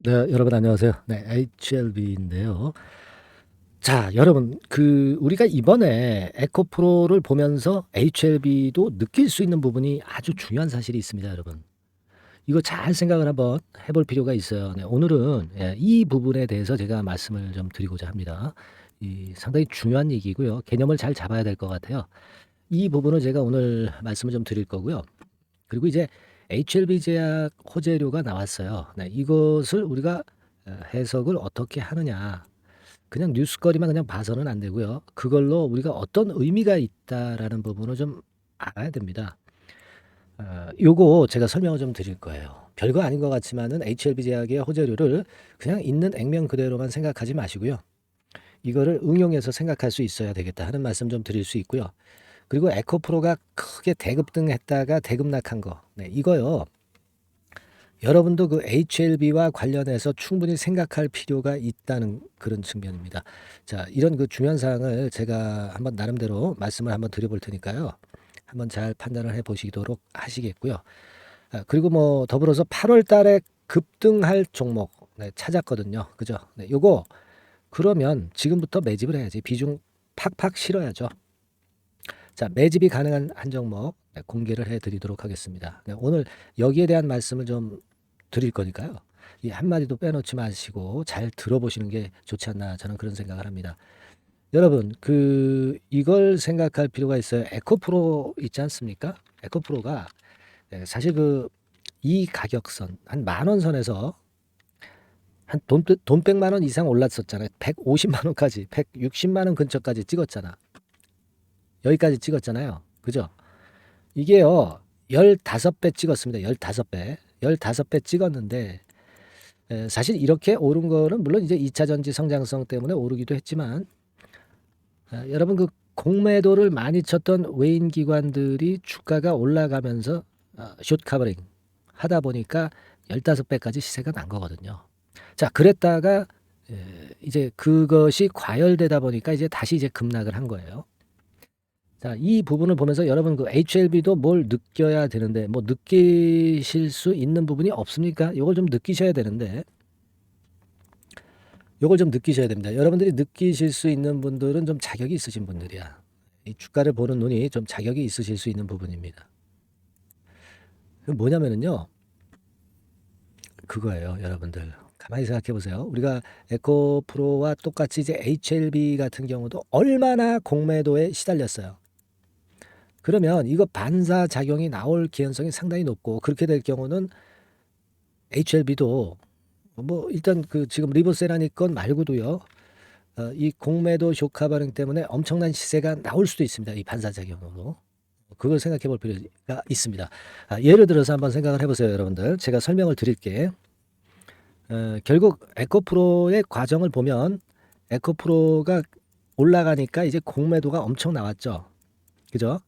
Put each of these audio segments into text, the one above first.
네, 여러분 안녕하세요. 네, HLB인데요. 자, 여러분, 우리가 이번에 에코프로를 보면서 HLB도 느낄 수 있는 부분이 아주 중요한 사실이 있습니다, 여러분. 이거 잘 생각을 한번 해볼 필요가 있어요. 네, 오늘은 이 부분에 대해서 제가 말씀을 좀 드리고자 합니다. 상당히 중요한 얘기고요. 개념을 잘 잡아야 될 것 같아요. 이 부분을 제가 오늘 말씀을 좀 드릴 거고요. 그리고 이제 HLB 제약 호재료가 나왔어요. 네, 이것을 우리가 해석을 어떻게 하느냐. 그냥 뉴스거리만 그냥 봐서는 안 되고요. 그걸로 우리가 어떤 의미가 있다라는 부분을 좀 알아야 됩니다. 요거 제가 설명을 좀 드릴 거예요. 별거 아닌 것 같지만은 HLB 제약의 호재료를 그냥 있는 액면 그대로만 생각하지 마시고요. 이거를 응용해서 생각할 수 있어야 되겠다 하는 말씀 좀 드릴 수 있고요. 그리고 에코프로가 크게 대급등했다가 대급락한 거. 네, 이거요. 여러분도 그 HLB와 관련해서 충분히 생각할 필요가 있다는 그런 측면입니다. 자, 이런 그 중요한 사항을 제가 한번 나름대로 말씀을 한번 드려볼 테니까요. 한번 잘 판단을 해 보시도록 하시겠고요. 그리고 뭐 더불어서 8월 달에 급등할 종목 네, 찾았거든요. 그죠? 네, 요거 그러면 지금부터 매집을 해야지. 비중 팍팍 실어야죠. 자, 매집이 가능한 한 종목 네, 공개를 해 드리도록 하겠습니다. 네, 오늘 여기에 대한 말씀을 좀 드릴 거니까요. 이 한마디도 빼놓지 마시고 잘 들어보시는 게 좋지 않나 저는 그런 생각을 합니다. 여러분, 이걸 생각할 필요가 있어요. 에코프로 있지 않습니까? 에코프로가 사실 이 가격선 한 만 원 선에서 한 돈 100만 원 이상 올랐었잖아요. 150만 원까지, 160만 원 근처까지 찍었잖아. 여기까지 찍었잖아요. 그죠? 이게요. 15배 찍었습니다. 15배. 15배 찍었는데 사실 이렇게 오른 거는 물론 이제 2차 전지 성장성 때문에 오르기도 했지만 여러분 공매도를 많이 쳤던 외인 기관들이 주가가 올라가면서 숏 커버링 하다 보니까 15배까지 시세가 난 거거든요. 자, 그랬다가 이제 그것이 과열되다 보니까 이제 다시 이제 급락을 한 거예요. 자, 이 부분을 보면서 여러분 HLB도 뭘 느껴야 되는데 뭐 느끼실 수 있는 부분이 없습니까? 이걸 좀 느끼셔야 되는데 요걸 좀 느끼셔야 됩니다. 여러분들이 느끼실 수 있는 분들은 좀 자격이 있으신 분들이야. 이 주가를 보는 눈이 좀 자격이 있으실 수 있는 부분입니다. 뭐냐면은요. 그거예요, 여러분들. 가만히 생각해 보세요. 우리가 에코프로와 똑같이 이제 HLB 같은 경우도 얼마나 공매도에 시달렸어요. 그러면 이거 반사작용이 나올 개연성이 상당히 높고 그렇게 될 경우는 HLB도 뭐 일단 지금 리보세라니 건 말고도요. 이 공매도 쇼카 반응 때문에 엄청난 시세가 나올 수도 있습니다. 이 반사작용으로. 그걸 생각해 볼 필요가 있습니다. 예를 들어서 한번 생각을 해보세요, 여러분들. 제가 설명을 드릴게. 결국 에코프로의 과정을 보면 에코프로가 올라가니까 이제 공매도가 엄청 나왔죠. 그죠?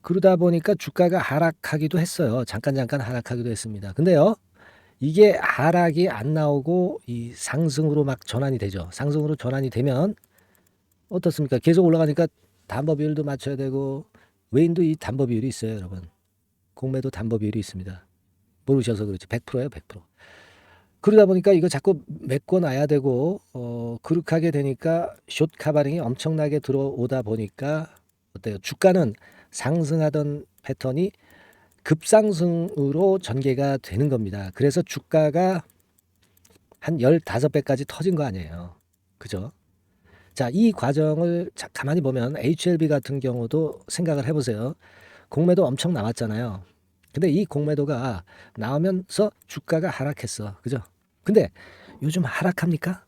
그러다 보니까 주가가 하락하기도 했어요. 잠깐 하락하기도 했습니다. 근데요, 이게 하락이 안 나오고 이 상승으로 막 전환이 되죠. 상승으로 전환이 되면 어떻습니까? 계속 올라가니까 담보 비율도 맞춰야 되고 외인도 이 담보 비율이 있어요, 여러분. 공매도 담보 비율이 있습니다. 모르셔서 그렇지. 100%예요, 100%. 그러다 보니까 이거 자꾸 메꿔 놔야 되고 그렇게 하게 되니까 숏 카바링이 엄청나게 들어오다 보니까 어때요? 주가는 상승하던 패턴이 급상승으로 전개가 되는 겁니다. 그래서 주가가 한 15배까지 터진 거 아니에요. 그죠? 자, 이 과정을 가만히 보면 HLB 같은 경우도 생각을 해보세요. 공매도 엄청 나왔잖아요. 근데 이 공매도가 나오면서 주가가 하락했어. 그죠? 근데 요즘 하락합니까?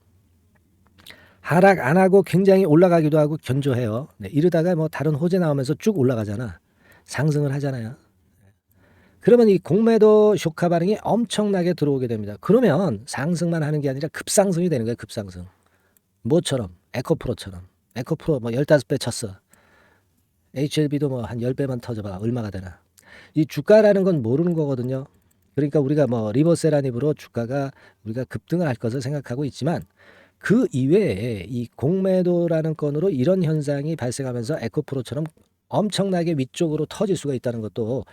하락 안 하고 굉장히 올라가기도 하고 견조해요. 네, 이러다가 뭐 다른 호재 나오면서 쭉 올라가잖아. 상승을 하잖아요. 그러면 이 공매도 쇼카 반응이 엄청나게 들어오게 됩니다. 그러면 상승만 하는 게 아니라 급상승이 되는 거예요. 급상승. 뭐처럼? 에코프로처럼. 에코프로 뭐 15배 쳤어. HLB도 뭐 한 10배만 터져봐. 얼마가 되나. 이 주가라는 건 모르는 거거든요. 그러니까 우리가 뭐 리버세라닙으로 주가가 우리가 급등을 할 것을 생각하고 있지만 그 이외에 이 공매도라는 건으로 이런 현상이 발생하면서 에코프로처럼 엄청나게 위쪽으로 터질 수가 있다는 것도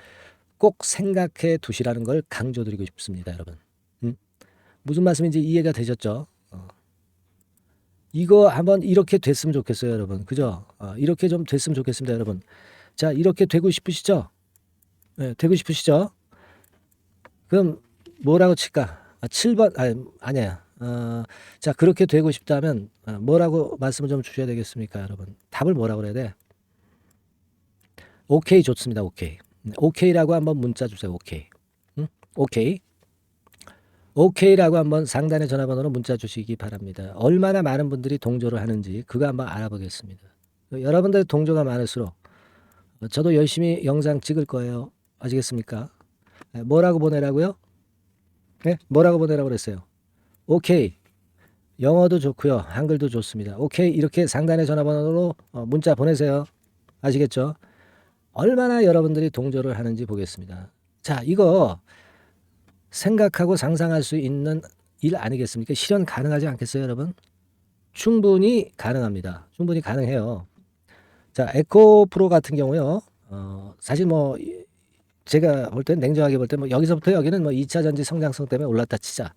꼭 생각해 두시라는 걸 강조드리고 싶습니다, 여러분. 음? 무슨 말씀인지 이해가 되셨죠? 이거 한번 이렇게 됐으면 좋겠어요, 여러분. 그죠? 이렇게 좀 됐으면 좋겠습니다, 여러분. 자, 이렇게 되고 싶으시죠? 네, 되고 싶으시죠? 그럼 뭐라고 칠까? 7번, 아니야. 자, 그렇게 되고 싶다면 뭐라고 말씀을 좀 주셔야 되겠습니까, 여러분? 답을 뭐라고 그래야 돼? 오케이 좋습니다, 오케이. 오케이라고 한번 문자 주세요, 오케이. 응? 오케이. 오케이라고 한번 상단의 전화번호로 문자 주시기 바랍니다. 얼마나 많은 분들이 동조를 하는지 그거 한번 알아보겠습니다. 여러분들의 동조가 많을수록 저도 열심히 영상 찍을 거예요. 아시겠습니까? 뭐라고 보내라고요? 네? 뭐라고 보내라고 그랬어요? 오케이. 영어도 좋고요. 한글도 좋습니다. 오케이. 이렇게 상단의 전화번호로 문자 보내세요. 아시겠죠? 얼마나 여러분들이 동조를 하는지 보겠습니다. 자, 이거 생각하고 상상할 수 있는 일 아니겠습니까? 실현 가능하지 않겠어요, 여러분? 충분히 가능합니다. 충분히 가능해요. 자, 에코 프로 같은 경우요. 사실 뭐 제가 볼 땐 냉정하게 볼 때 뭐 여기서부터 여기는 뭐 2차 전지 성장성 때문에 올랐다 치자.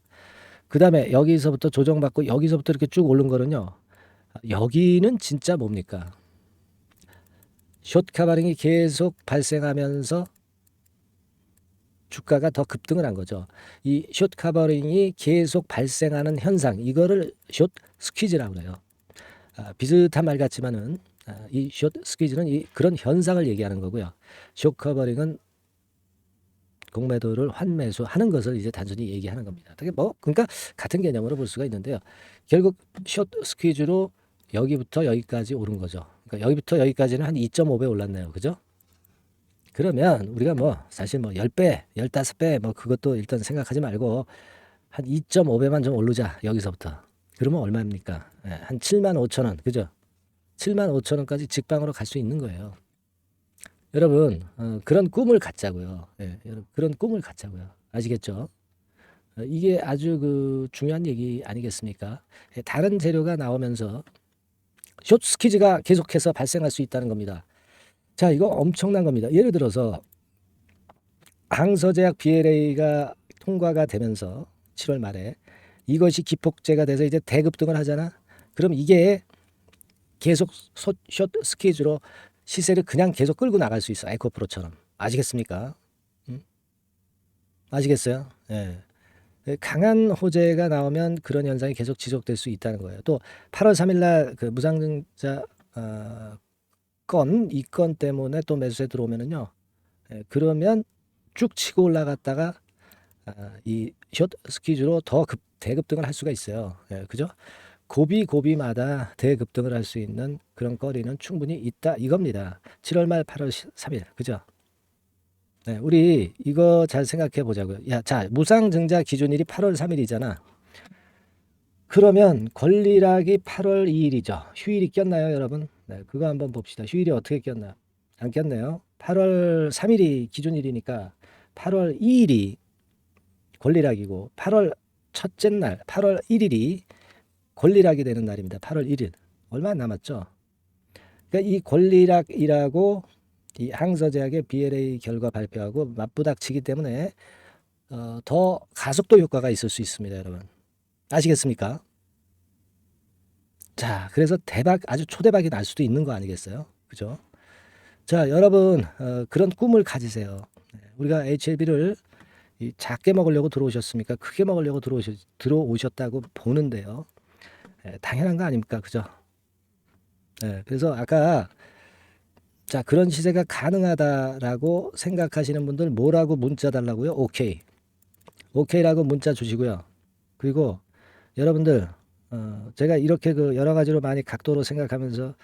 그다음에 여기서부터 조정받고 여기서부터 이렇게 쭉 오른 거는요. 여기는 진짜 뭡니까? 숏 카바링이 계속 발생하면서 주가가 더 급등을 한 거죠. 이 숏 카버링이 계속 발생하는 현상, 이거를 숏 스퀴즈라고 그래요. 비슷한 말 같지만은 이 숏 스퀴즈는 그런 현상을 얘기하는 거고요. 숏 커버링은 공매도를 환매수하는 것을 이제 단순히 얘기하는 겁니다. 되게 뭐 그러니까 같은 개념으로 볼 수가 있는데요. 결국 숏 스퀴즈로 여기부터 여기까지 오른 거죠. 그러니까 여기부터 여기까지는 한 2.5배 올랐네요. 그죠? 그러면 우리가 뭐 사실 뭐 10배, 15배 뭐 그것도 일단 생각하지 말고 한 2.5배만 좀 오르자 여기서부터. 그러면 얼마입니까? 한 7만 5천 원. 그죠? 7만 5천 원까지 직방으로 갈 수 있는 거예요. 여러분 그런 꿈을 갖자고요. 여러분 그런 꿈을 갖자고요. 아시겠죠? 이게 아주 그 중요한 얘기 아니겠습니까? 다른 재료가 나오면서 숏 스퀴즈가 계속해서 발생할 수 있다는 겁니다. 자, 이거 엄청난 겁니다. 예를 들어서 항서제약 BLA가 통과가 되면서 7월 말에 이것이 기폭제가 돼서 이제 대급등을 하잖아. 그럼 이게 계속 숏 스퀴즈로 시세를 그냥 계속 끌고 나갈 수 있어. 에코프로처럼. 아시겠습니까? 아시겠어요? 예. 강한 호재가 나오면 그런 현상이 계속 지속될 수 있다는 거예요. 또 8월 3일 날그 무상증자 이 건 때문에 또 매수세 들어오면은요. 그러면 쭉 치고 올라갔다가 이 숏 스퀴즈로 더 대급등을 할 수가 있어요. 그죠? 고비마다 대급등을 할 수 있는 그런 거리는 충분히 있다 이겁니다. 7월 말 8월 3일 그죠? 네, 우리 이거 잘 생각해 보자고요. 자, 무상증자 기준일이 8월 3일이잖아. 그러면 권리락이 8월 2일이죠. 휴일이 꼈나요, 여러분? 네, 그거 한번 봅시다. 휴일이 어떻게 꼈나? 안 꼈네요. 8월 3일이 기준일이니까 8월 2일이 권리락이고 8월 첫째 날 8월 1일이 권리락이 되는 날입니다. 8월 1일. 얼마 안 남았죠? 그러니까 이 권리락이라고 이 항서제약의 BLA 결과 발표하고 맞부닥치기 때문에 더 가속도 효과가 있을 수 있습니다, 여러분. 아시겠습니까? 자, 그래서 대박, 아주 초대박이 날 수도 있는 거 아니겠어요? 그죠? 자, 여러분, 그런 꿈을 가지세요. 우리가 HLB를 작게 먹으려고 들어오셨습니까? 크게 먹으려고 들어오셨다고 보는데요. 당연한 거 아닙니까? 그죠? 그래서 아까 자, 그런 시세가 가능하다라고 생각하시는 분들 뭐라고 문자 달라고요? 오케이. 오케이라고 문자 주시고요. 그리고 여러분들 제가 이렇게 그 여러 가지로 많이 각도로 생각하면서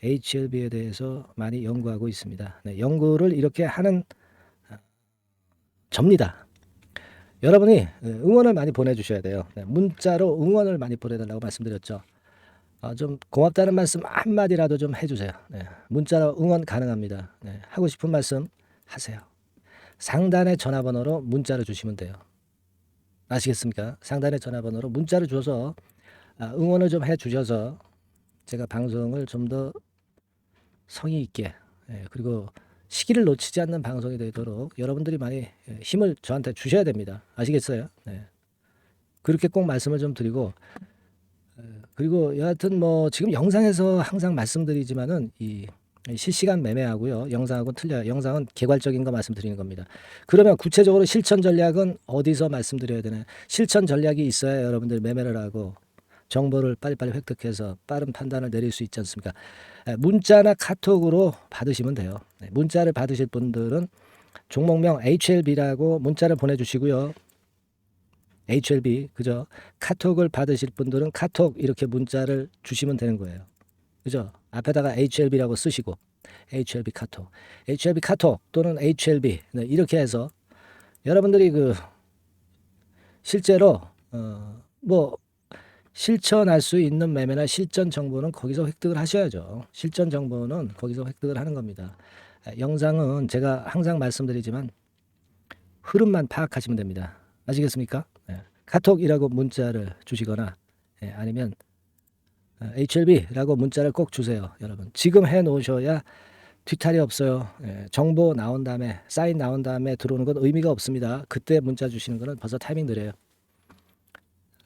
HLB에 대해서 많이 연구하고 있습니다. 네, 연구를 이렇게 하는 접니다. 여러분이 응원을 많이 보내주셔야 돼요. 네, 문자로 응원을 많이 보내달라고 말씀드렸죠. 좀 고맙다는 말씀 한마디라도 좀 해주세요. 네, 문자로 응원 가능합니다. 네, 하고 싶은 말씀 하세요. 상단의 전화번호로 문자를 주시면 돼요. 아시겠습니까? 상단의 전화번호로 문자를 줘서 응원을 좀 해주셔서 제가 방송을 좀 더 성의 있게 그리고 시기를 놓치지 않는 방송이 되도록 여러분들이 많이 힘을 저한테 주셔야 됩니다. 아시겠어요? 네. 그렇게 꼭 말씀을 좀 드리고 그리고 여하튼 뭐 지금 영상에서 항상 말씀드리지만은 이 실시간 매매하고요. 영상하고는 틀려요. 영상은 개괄적인 거 말씀드리는 겁니다. 그러면 구체적으로 실천 전략은 어디서 말씀드려야 되나요? 실천 전략이 있어야 여러분들 매매를 하고 정보를 빨리빨리 획득해서 빠른 판단을 내릴 수 있지 않습니까? 문자나 카톡으로 받으시면 돼요. 문자를 받으실 분들은 종목명 HLB라고 문자를 보내주시고요. HLB 그죠? 카톡을 받으실 분들은 카톡 이렇게 문자를 주시면 되는 거예요. 그죠? 앞에다가 HLB라고 쓰시고 HLB 카톡, HLB 카톡 또는 HLB 네, 이렇게 해서 여러분들이 그 실제로 뭐 실천할 수 있는 매매나 실전 정보는 거기서 획득을 하셔야죠. 실전 정보는 거기서 획득을 하는 겁니다. 영상은 제가 항상 말씀드리지만 흐름만 파악하시면 됩니다. 아시겠습니까? 카톡이라고 문자를 주시거나 아니면 HLB라고 문자를 꼭 주세요. 여러분 지금 해 놓으셔야 뒤탈이 없어요. 정보 나온 다음에 사인 나온 다음에 들어오는 건 의미가 없습니다. 그때 문자 주시는 거는 벌써 타이밍 느려요.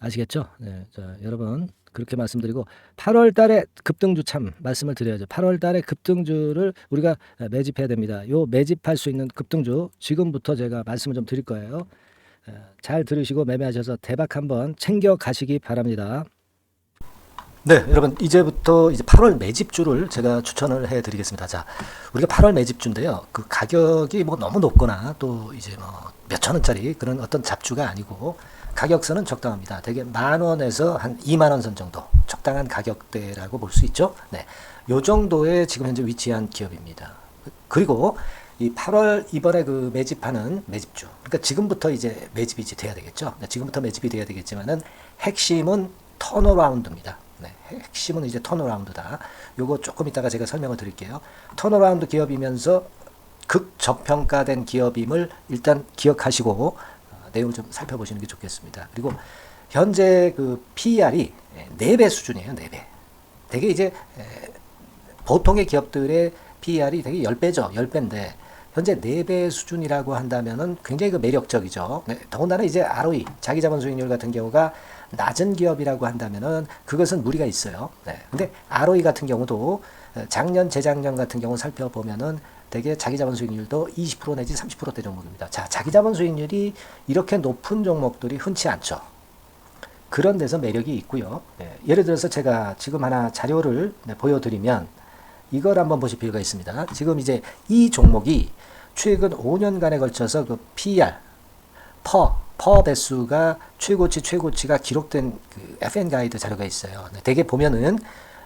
아시겠죠? 자, 여러분 그렇게 말씀드리고 8월 달에 급등주 참 말씀을 드려야죠. 8월 달에 급등주를 우리가 매집해야 됩니다. 요 매집할 수 있는 급등주 지금부터 제가 말씀을 좀 드릴 거예요. 잘 들으시고 매매하셔서 대박 한번 챙겨 가시기 바랍니다. 네, 여러분 이제부터 이제 8월 매집주를 제가 추천을 해드리겠습니다. 자, 우리가 8월 매집주인데요. 그 가격이 뭐 너무 높거나 또 이제 뭐 몇천 원짜리 그런 어떤 잡주가 아니고 가격선은 적당합니다. 대개 10,000원에서 한 20,000원 선 정도 적당한 가격대라고 볼 수 있죠. 네, 요 정도에 지금 현재 위치한 기업입니다. 그리고 이 8월 이번에 그 매집하는 매집주, 그러니까 지금부터 이제 매집이 이제 돼야 되겠죠. 지금부터 매집이 돼야 되겠지만은 핵심은 턴어라운드입니다. 네, 핵심은 이제 턴어라운드다. 요거 조금 이따가 제가 설명을 드릴게요. 턴어라운드 기업이면서 극저평가된 기업임을 일단 기억하시고 내용을 좀 살펴보시는 게 좋겠습니다. 그리고 현재 그 PER이 4배 수준이에요. 4배. 되게 이제 보통의 기업들의 PER이 되게 10배죠. 10배인데 현재 4배 수준이라고 한다면은 굉장히 그 매력적이죠. 네, 더군다나 이제 ROE, 자기자본 수익률 같은 경우가 낮은 기업이라고 한다면은 그것은 무리가 있어요. 네. 근데 ROE 같은 경우도 작년, 재작년 같은 경우 살펴보면은 되게 자기자본 수익률도 20% 내지 30%대 종목입니다. 자, 자기자본 수익률이 이렇게 높은 종목들이 흔치 않죠. 그런 데서 매력이 있고요. 네. 예를 들어서 제가 지금 하나 자료를 보여드리면 이걸 한번 보실 필요가 있습니다. 지금 이제 이 종목이 최근 5년간에 걸쳐서 그 PER, 퍼 배수가 최고치가 기록된 그 FN 가이드 자료가 있어요. 네, 대개 보면은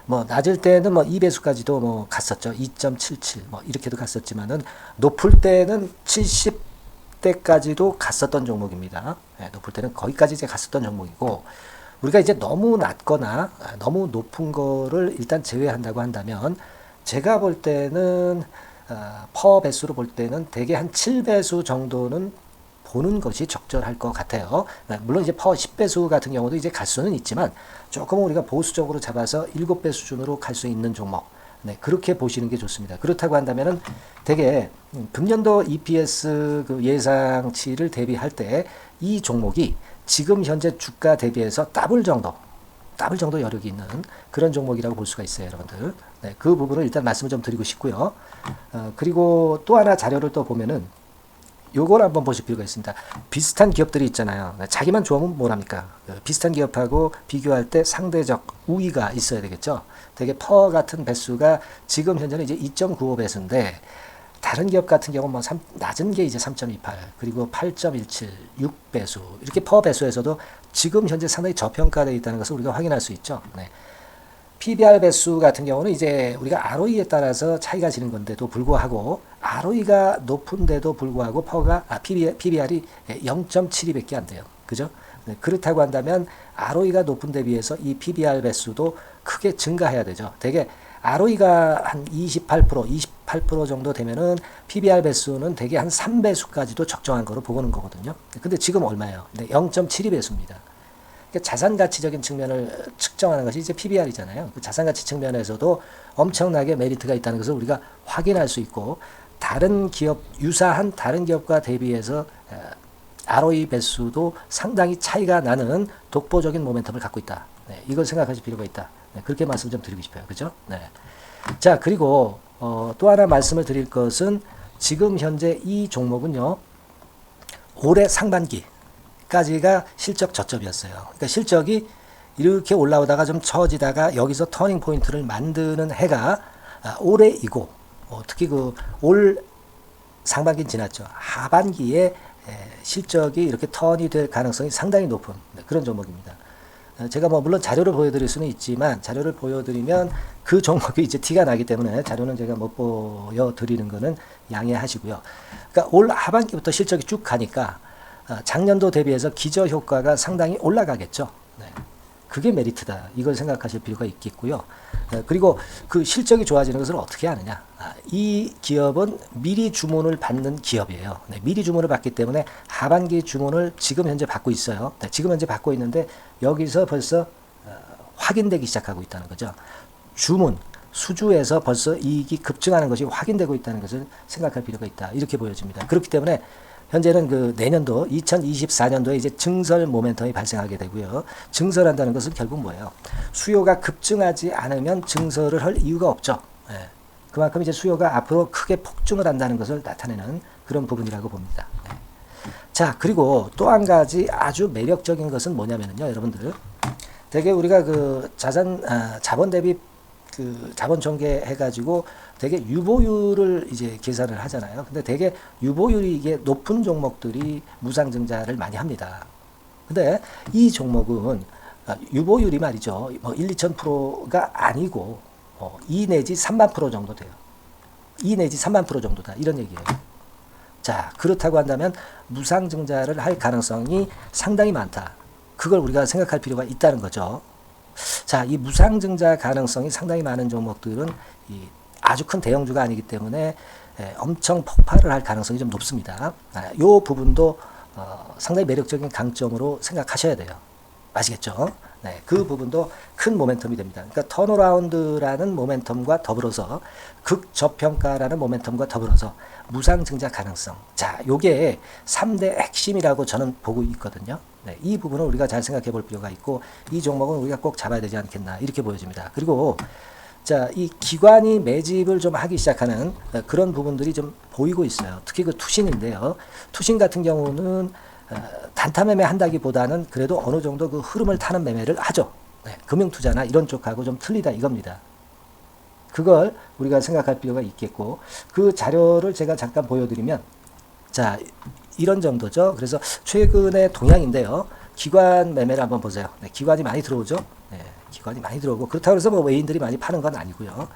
뭐 낮을 때는 뭐 2배수까지도 뭐 갔었죠. 2.77 뭐 이렇게도 갔었지만은 높을 때는 70대까지도 갔었던 종목입니다. 네, 높을 때는 거기까지 이제 갔었던 종목이고 우리가 이제 너무 낮거나 너무 높은 거를 일단 제외한다고 한다면 제가 볼 때는 퍼 배수로 볼 때는 대개 한 7배수 정도는 보는 것이 적절할 것 같아요. 물론 이제 퍼 10배수 같은 경우도 이제 갈 수는 있지만 조금 우리가 보수적으로 잡아서 7배 수준으로 갈 수 있는 종목. 네, 그렇게 보시는 게 좋습니다. 그렇다고 한다면은 되게 금년도 EPS 그 예상치를 대비할 때 이 종목이 지금 현재 주가 대비해서 더블 정도 여력이 있는 그런 종목이라고 볼 수가 있어요, 여러분들. 네, 그 부분을 일단 말씀을 좀 드리고 싶고요. 그리고 또 하나 자료를 또 보면은 요걸 한번 보실 필요가 있습니다. 비슷한 기업들이 있잖아요. 자기만 좋으면 뭐랍니까? 비슷한 기업하고 비교할 때 상대적 우위가 있어야 되겠죠. 되게 퍼 같은 배수가 지금 현재는 이제 2.95배수인데 다른 기업 같은 경우는 뭐 낮은 게 이제 3.28 그리고 8.17 6배수 이렇게 퍼 배수에서도 지금 현재 상당히 저평가되어 있다는 것을 우리가 확인할 수 있죠. 네. PBR 배수 같은 경우는 이제 우리가 ROE에 따라서 차이가 지는 건데도 불구하고 ROE가 높은데도 불구하고 PBR이 0.72밖에 안 돼요. 그죠? 네, 그렇다고 한다면 ROE가 높은 데 비해서 이 PBR 배수도 크게 증가해야 되죠. 되게 ROE가 한 28% 정도 되면은 PBR 배수는 되게 한 3배수까지도 적정한 거로 보고는 거거든요. 근데 지금 얼마예요? 네, 0.72배수입니다. 자산가치적인 측면을 측정하는 것이 이제 PBR이잖아요. 그 자산가치 측면에서도 엄청나게 메리트가 있다는 것을 우리가 확인할 수 있고 다른 기업 유사한 다른 기업과 대비해서 ROE 배수도 상당히 차이가 나는 독보적인 모멘텀을 갖고 있다. 네, 이걸 생각하실 필요가 있다. 네, 그렇게 말씀 좀 드리고 싶어요. 그죠? 네. 자, 그리고 또 하나 말씀을 드릴 것은 지금 현재 이 종목은요. 올해 상반기까지가 실적 저점이었어요. 그러니까 실적이 이렇게 올라오다가 좀 처지다가 여기서 터닝 포인트를 만드는 해가 올해이고 특히 그 올 상반기는 지났죠. 하반기에 실적이 이렇게 턴이 될 가능성이 상당히 높은 그런 종목입니다. 제가 뭐 물론 자료를 보여드릴 수는 있지만 자료를 보여드리면 그 종목이 이제 티가 나기 때문에 자료는 제가 못 보여드리는 거는 양해하시고요. 그러니까 올 하반기부터 실적이 쭉 가니까 작년도 대비해서 기저 효과가 상당히 올라가겠죠. 네. 그게 메리트다. 이걸 생각하실 필요가 있겠고요. 그리고 그 실적이 좋아지는 것을 어떻게 하느냐. 이 기업은 미리 주문을 받는 기업이에요. 네, 미리 주문을 받기 때문에 하반기 주문을 지금 현재 받고 있어요. 네, 지금 현재 받고 있는데 여기서 벌써 확인되기 시작하고 있다는 거죠. 주문, 수주에서 벌써 이익이 급증하는 것이 확인되고 있다는 것을 생각할 필요가 있다. 이렇게 보여집니다. 그렇기 때문에 현재는 그 내년도 2024년도에 이제 증설 모멘텀이 발생하게 되고요. 증설한다는 것은 결국 뭐예요? 수요가 급증하지 않으면 증설을 할 이유가 없죠. 예. 그만큼 이제 수요가 앞으로 크게 폭증을 한다는 것을 나타내는 그런 부분이라고 봅니다. 예. 자, 그리고 또 한 가지 아주 매력적인 것은 뭐냐면요, 여러분들. 되게 우리가 그 자본 대비 그 자본 전개해가지고 되게 유보율을 이제 계산을 하잖아요. 근데 되게 유보율이 이게 높은 종목들이 무상증자를 많이 합니다. 근데 이 종목은 유보율이 말이죠. 뭐 1, 2,000%가 아니고 2 내지 3만 프로 정도 돼요. 2 내지 3만 프로 정도다. 이런 얘기예요. 자, 그렇다고 한다면 무상증자를 할 가능성이 상당히 많다. 그걸 우리가 생각할 필요가 있다는 거죠. 자, 이 무상증자 가능성이 상당히 많은 종목들은 아주 큰 대형주가 아니기 때문에 엄청 폭발을 할 가능성이 좀 높습니다. 이 부분도 상당히 매력적인 강점으로 생각하셔야 돼요. 아시겠죠? 네, 그 부분도 큰 모멘텀이 됩니다. 그러니까 턴어라운드라는 모멘텀과 더불어서 극저평가라는 모멘텀과 더불어서 무상증자 가능성. 자, 요게 3대 핵심이라고 저는 보고 있거든요. 네, 이 부분을 우리가 잘 생각해 볼 필요가 있고 이 종목은 우리가 꼭 잡아야 되지 않겠나 이렇게 보여집니다. 그리고 자, 이 기관이 매집을 좀 하기 시작하는 그런 부분들이 좀 보이고 있어요. 특히 그 투신인데요. 투신 같은 경우는 단타 매매 한다기보다는 그래도 어느 정도 그 흐름을 타는 매매를 하죠. 네, 금융투자나 이런 쪽하고 좀 틀리다 이겁니다. 그걸 우리가 생각할 필요가 있겠고 그 자료를 제가 잠깐 보여드리면 자, 이런 정도죠. 그래서 최근의 동향인데요. 기관 매매를 한번 보세요. 네, 기관이 많이 들어오죠. 네, 기관이 많이 들어오고 그렇다고 해서 뭐 외인들이 많이 파는 건 아니고요.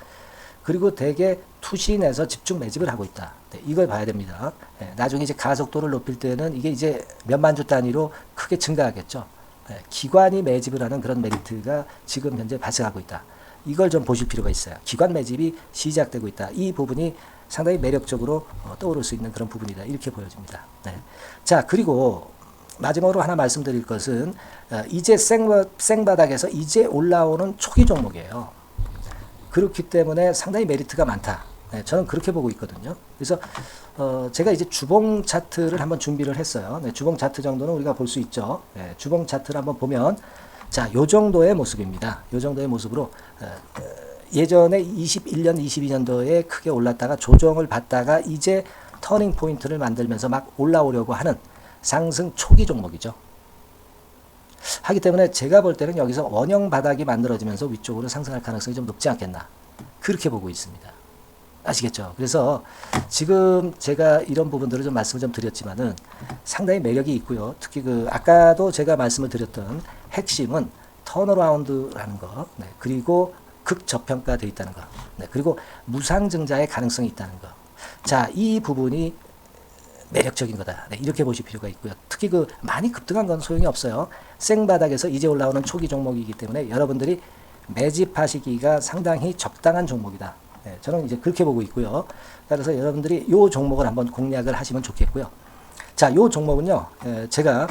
그리고 대개 투신에서 집중 매집을 하고 있다. 네, 이걸 봐야 됩니다. 네, 나중에 이제 가속도를 높일 때는 이게 이제 몇만 주 단위로 크게 증가하겠죠. 네, 기관이 매집을 하는 그런 메리트가 지금 현재 발생하고 있다. 이걸 좀 보실 필요가 있어요. 기관 매집이 시작되고 있다. 이 부분이 상당히 매력적으로 떠오를 수 있는 그런 부분이다. 이렇게 보여집니다. 네. 자, 그리고 마지막으로 하나 말씀드릴 것은 이제 생바닥에서 이제 올라오는 초기 종목이에요. 그렇기 때문에 상당히 메리트가 많다. 네, 저는 그렇게 보고 있거든요. 그래서 제가 이제 주봉 차트를 한번 준비를 했어요. 네, 주봉 차트 정도는 우리가 볼 수 있죠. 네, 주봉 차트를 한번 보면 자, 요 정도의 모습입니다. 요 정도의 모습으로 예전에 21년, 22년도에 크게 올랐다가 조정을 받다가 이제 터닝 포인트를 만들면서 막 올라오려고 하는 상승 초기 종목이죠. 하기 때문에 제가 볼 때는 여기서 원형 바닥이 만들어지면서 위쪽으로 상승할 가능성이 좀 높지 않겠나. 그렇게 보고 있습니다. 아시겠죠? 그래서 지금 제가 이런 부분들을 좀 말씀을 좀 드렸지만은 상당히 매력이 있고요. 특히 그 아까도 제가 말씀을 드렸던 핵심은 턴어라운드라는 거, 네, 그리고 극저평가되어 있다는 거, 네, 그리고 무상증자의 가능성이 있다는 거. 자, 이 부분이 매력적인 거다. 네, 이렇게 보실 필요가 있고요. 특히 그 많이 급등한 건 소용이 없어요. 생바닥에서 이제 올라오는 초기 종목이기 때문에 여러분들이 매집하시기가 상당히 적당한 종목이다. 네, 저는 이제 그렇게 보고 있고요. 따라서 여러분들이 이 종목을 한번 공략을 하시면 좋겠고요. 자, 이 종목은요, 제가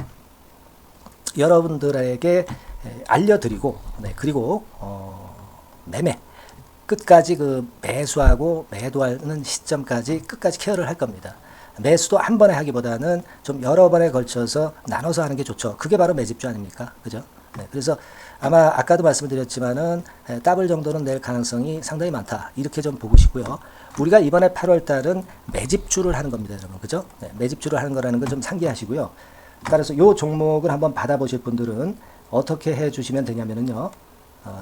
여러분들에게 알려드리고, 네, 그리고 매매 끝까지 그 매수하고 매도하는 시점까지 끝까지 케어를 할 겁니다. 매수도 한 번에 하기보다는 좀 여러 번에 걸쳐서 나눠서 하는 게 좋죠. 그게 바로 매집주 아닙니까? 그죠? 네, 그래서 아마 아까도 말씀드렸지만은 더블 정도는 낼 가능성이 상당히 많다. 이렇게 좀 보시고요. 우리가 이번에 8월 달은 매집주를 하는 겁니다, 여러분. 그죠? 네, 매집주를 하는 거라는 걸 좀 상기하시고요. 따라서 요 종목을 한번 받아보실 분들은 어떻게 해 주시면 되냐면은요.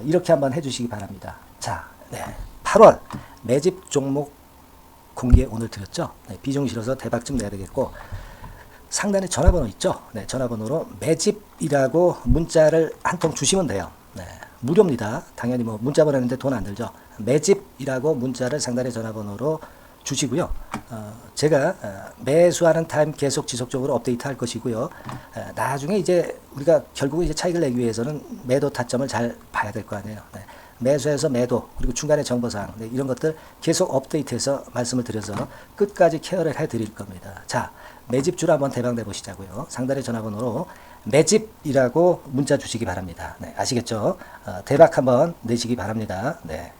이렇게 한번 해 주시기 바랍니다. 자, 네. 8월 매집 종목 공개 오늘 드렸죠. 네, 비중 실어서 대박 좀 내야 되겠고, 상단에 전화번호 있죠. 네, 전화번호로 매집이라고 문자를 한 통 주시면 돼요. 네, 무료입니다. 당연히 뭐 문자 보내는데 돈 안 들죠. 매집이라고 문자를 상단의 전화번호로 주시고요. 제가 매수하는 타임 계속 지속적으로 업데이트 할 것이고요. 나중에 이제 우리가 결국은 이제 차익을 내기 위해서는 매도 타점을 잘 봐야 될 거 아니에요. 네. 매수해서 매도, 그리고 중간에 정보사항, 네, 이런 것들 계속 업데이트해서 말씀을 드려서 끝까지 케어를 해드릴 겁니다. 자, 매집주로 한번 대박 내보시자고요. 상단의 전화번호로 매집이라고 문자 주시기 바랍니다. 네, 아시겠죠? 대박 한번 내시기 바랍니다. 네.